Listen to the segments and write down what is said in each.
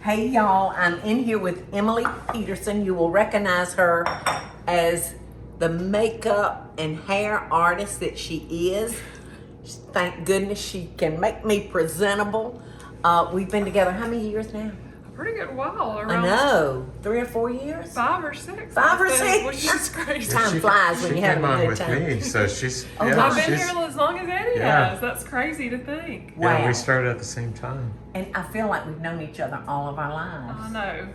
Hey y'all, I'm in here with Emily Peterson. You will recognize her as the makeup and hair artist that she is. Thank goodness she can make me presentable. We've been together how many years now? A pretty good while. I know, 3 or 4 years? 5 or 6. 5 or 6? Which is crazy. Time flies when you're having a good time. She came on with me, so she's, I've been here as long as Eddie has. That's crazy to think. Wow. Yeah, we started at the same time. And I feel like we've known each other all of our lives. I know.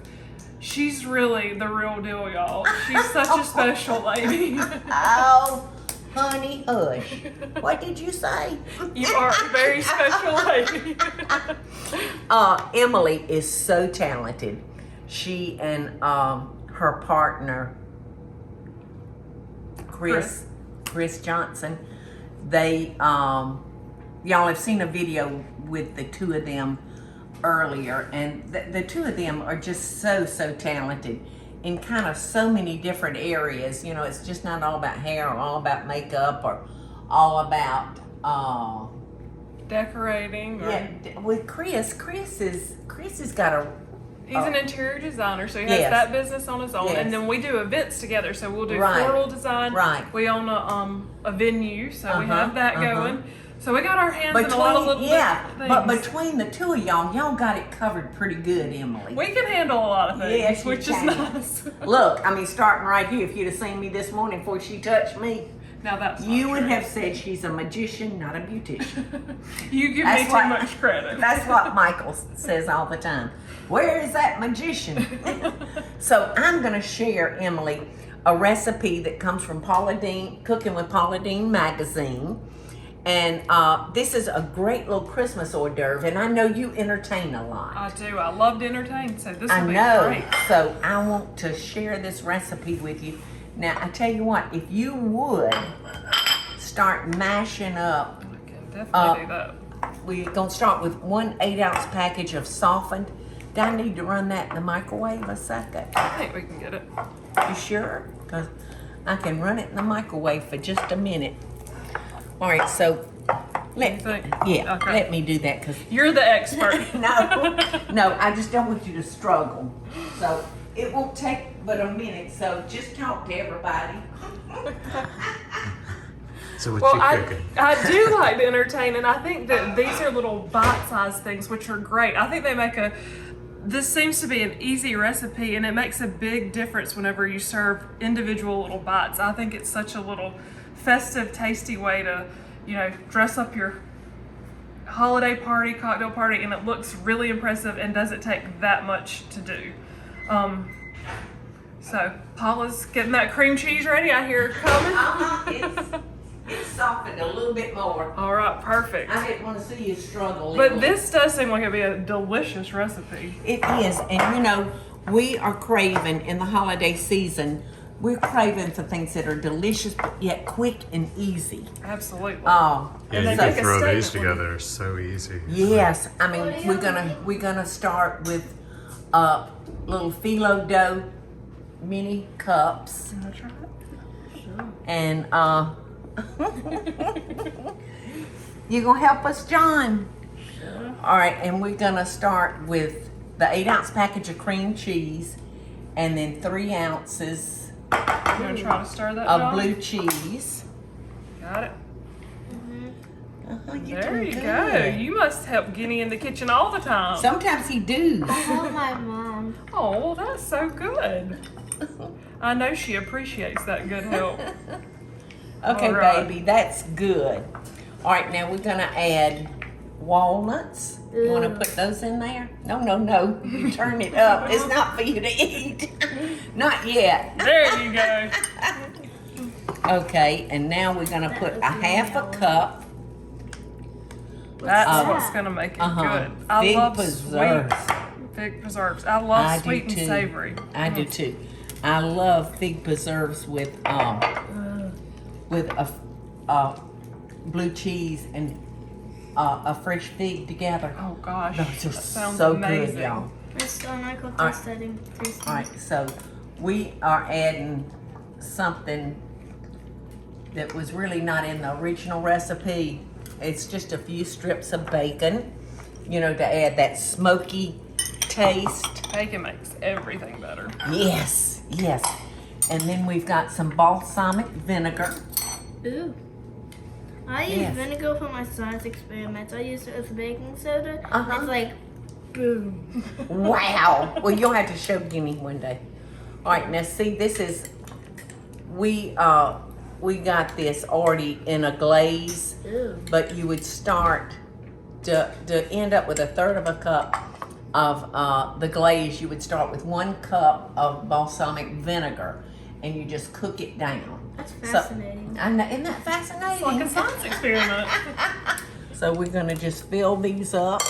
She's really the real deal, y'all. She's such a special lady. Oh, honey, hush. What did you say? You are a very special lady. Emily is so talented. She and her partner, Chris Johnson, they, y'all have seen a video with the two of them earlier, and the two of them are just so talented in kind of so many different areas. You know, it's just not all about hair or all about makeup or all about Decorating. yeah. With Chris has got a He's an interior designer, so he has Yes. that business on his own, Yes. and then we do events together. So we'll do Right. floral design. Right. We own a venue, so we Uh-huh, have that going. So we got our hands in a lot of little different things. but between the two of y'all got it covered pretty good, Emily. We can handle a lot of things, Yes, you which can. is nice. Look, I mean, starting right here, if you'd have seen me this morning before she touched me, Now that's you not would true. have said she's a magician, not a beautician. You give That's me too what- much credit. That's what Michael says all the time. Where is that magician? So I'm going to share, Emily, a recipe that comes from Paula Deen, Cooking with Paula Deen magazine. And this is a great little Christmas hors d'oeuvre, and I know you entertain a lot. I do. I love to entertain, so this I will be know. great. So I want to share this recipe with you. Now, I tell you what, if you would start mashing up, I can definitely do that. we're going to start with 1 8-ounce package of softened. Do I need to run that in the microwave a second? I think we can get it. You sure? Because I can run it in the microwave for just a minute. All right, so You think? yeah, Okay. let me do that because You're the expert. no, I just don't want you to struggle. So it won't take but a minute. So just talk to everybody. So what Well, you cooking? I do like to entertain, and I think that these are little bite-sized things, which are great. I think they make this seems to be an easy recipe, and it makes a big difference whenever you serve individual little bites. I think it's such a little festive, tasty way to, dress up your holiday party, cocktail party, and it looks really impressive and doesn't take that much to do. So Paula's getting that cream cheese ready. I hear it coming. It's softened a little bit more. All right, perfect. I didn't want to see you struggle. But Emily. this does seem like it'd be a delicious recipe. It is, and we are craving in the holiday season. We're craving for things that are delicious, but yet quick and easy. Absolutely. Yeah, and you they can make a throw these statement when together so easy. Yes, I mean we're gonna start with little phyllo dough mini cups, Wanna try it? and you gonna help us, John? Sure. All right, and we're gonna start with the 8-ounce package of cream cheese, and then 3 ounces You gonna try to stir that, of John? blue cheese. Got it. You're There doing you good. go. You must help Guinea in the kitchen all the time. Sometimes he do. Tell my mom. Oh, well, that's so good. I know she appreciates that good help. Okay, All right. baby, that's good. All right, now we're gonna add walnuts. You want to put those in there? No. You turn it up. It's not for you to eat. Not yet. There you go. Okay, and now we're gonna put a half a cup. That's what's gonna make it good. I Fig love preserves. fig preserves. I love I do sweet and too. savory. I do too. I love fig preserves with a blue cheese and a fresh fig together. Oh gosh, Those that are sounds so amazing. good, y'all. I still not cook All this setting. All right, so we are adding something that was really not in the original recipe. It's just a few strips of bacon, to add that smoky taste. Bacon makes everything better. Yes, yes. And then we've got some balsamic vinegar. Ooh. I use Yes. vinegar for my science experiments. I use it with baking soda. Uh-huh. It's like, boom. Wow. Well, you'll have to show Guinea one day. All right, now see, this is, we got this already in a glaze, Ooh. but you would start to end up with 1/3 of a cup of the glaze. You would start with 1 cup of balsamic vinegar, and you just cook it down. That's So- fascinating. I know, isn't that fascinating? It's like a science experiment. So we're gonna just fill these up.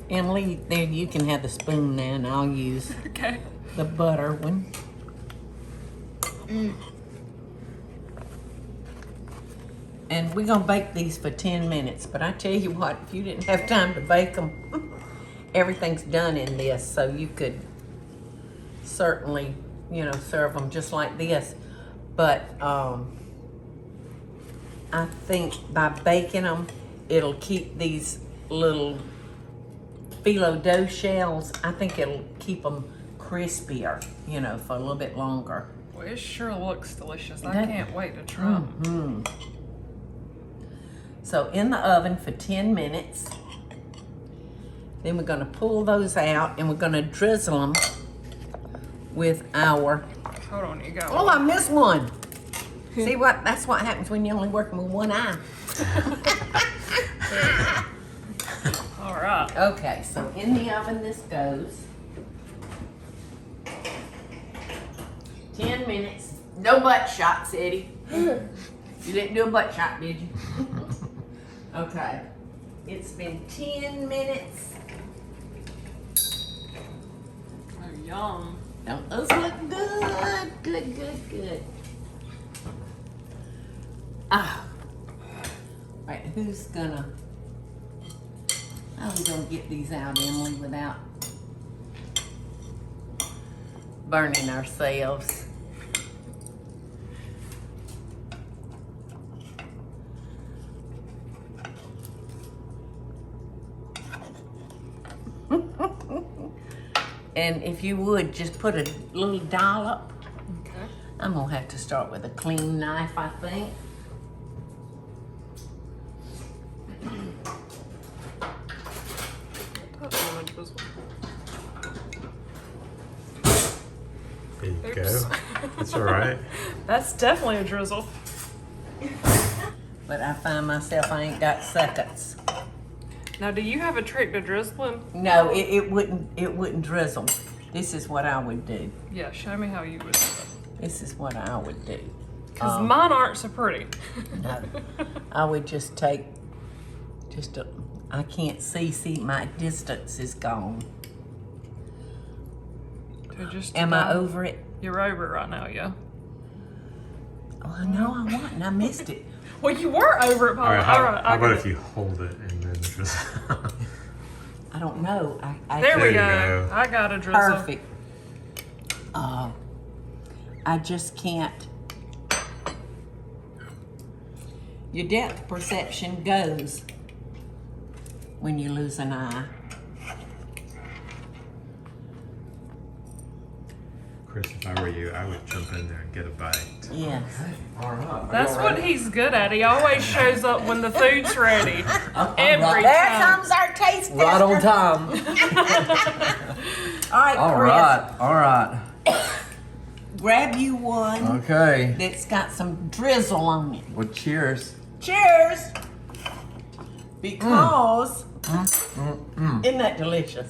Emily, there, you can have the spoon now, and I'll use Okay. the butter one. And we're gonna bake these for 10 minutes, but I tell you what, if you didn't have time to bake them, everything's done in this, so you could certainly, you know, serve them just like this. But I think by baking them, it'll keep these little phyllo dough shells, I think it'll keep them crispier, you know, for a little bit longer. Well, it sure looks delicious. I That- can't wait to try. So in the oven for 10 minutes. Then we're gonna pull those out and we're gonna drizzle them with our, Hold on, you go. oh, I missed one. See what, that's what happens when you're only working with one eye. All right. Okay, so in the oven this goes. 10 minutes. No butt shots, Eddie. You didn't do a butt shot, did you? Okay. It's been 10 minutes. Oh, yum. Don't those look good? Good, good, good. Ah. Right, who's gonna, how are we gonna get these out, Emily, without burning ourselves? And if you would, just put a little dollop. Okay. I'm gonna have to start with a clean knife, I think. That's on a drizzle. There you Oops. go. That's all right. That's definitely a drizzle. But I find myself, I ain't got seconds. Now, do you have a trick to drizzling? No, it wouldn't drizzle. This is what I would do. Yeah, show me how you would do it. This is what I would do. Because mine aren't so pretty. No, I would just take, I can't see, my distance is gone. So just Am I over it? You're over it right now, yeah. Oh, no, I wasn't, I missed it. Well, you were over it, Paula. All right. How I about get if it. you hold it and then just? I don't know. I There we There you go. go. I got a drizzle. Perfect. I just can't. Your depth perception goes when you lose an eye. Chris, if I were you, I would jump in there and get a bite. Yes. All right. That's what he's good at. He always shows up when the food's ready. Every There time. comes our taste tester. Right on time. All right, All Chris. right. All right. Grab you one Okay. that's got some drizzle on it. Well, cheers. Cheers. Because isn't that delicious?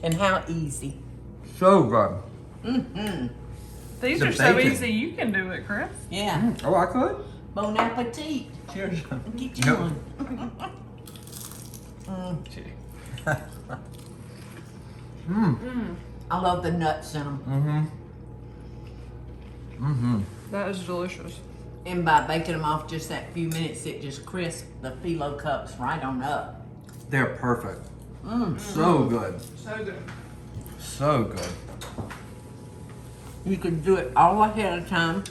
And how easy. So good. These The are so bacon. easy, you can do it, Chris. Yeah. Oh, I could. Bon appetit. Cheers. Get you Yep. one. I love the nuts in them. That is delicious. And by baking them off just that few minutes, it just crisps the phyllo cups right on up. They're perfect. So good. So good. So good. You can do it all ahead of time.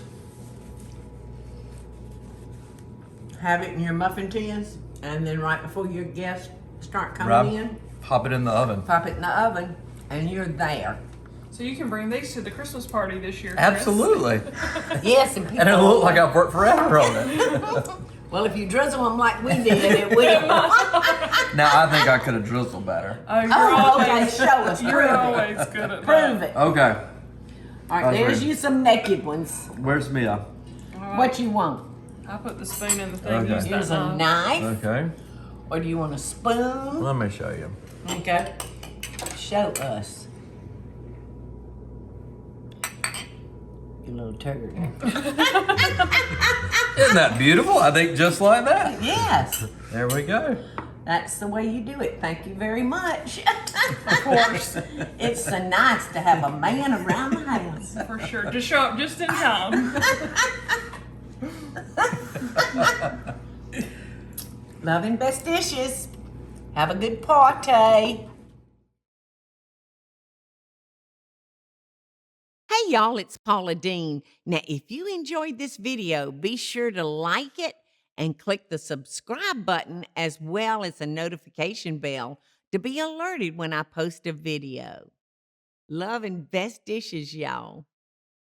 Have it in your muffin tins, and then right before your guests start coming Rub. in, Pop it in the oven. Pop it in the oven, and you're there. So you can bring these to the Christmas party this year, Chris. Absolutely. Yes, and people. And it'll look like I've worked forever on it. Well, if you drizzle them like we did, it will. Now, I think I could have drizzled better. Oh, you're Oh, okay, always, show us. you're Prove it. always good at Prove that. it. Okay. All right, That's there's right. you some naked ones. Where's Mia? What you want? I put the spoon in the thing. Okay. Use Here's that a knife. knife, Okay. or do you want a spoon? Let me show you. Okay. Show us. You little turd. Isn't that beautiful? I think just like that. Yes. There we go. That's the way you do it. Thank you very much. Of course. It's so nice to have a man around the house. For sure. Just show up just in time. Loving best dishes. Have a good party. Hey y'all, it's Paula Deen. Now, if you enjoyed this video, be sure to like it and click the subscribe button as well as the notification bell to be alerted when I post a video. Love and best dishes, y'all.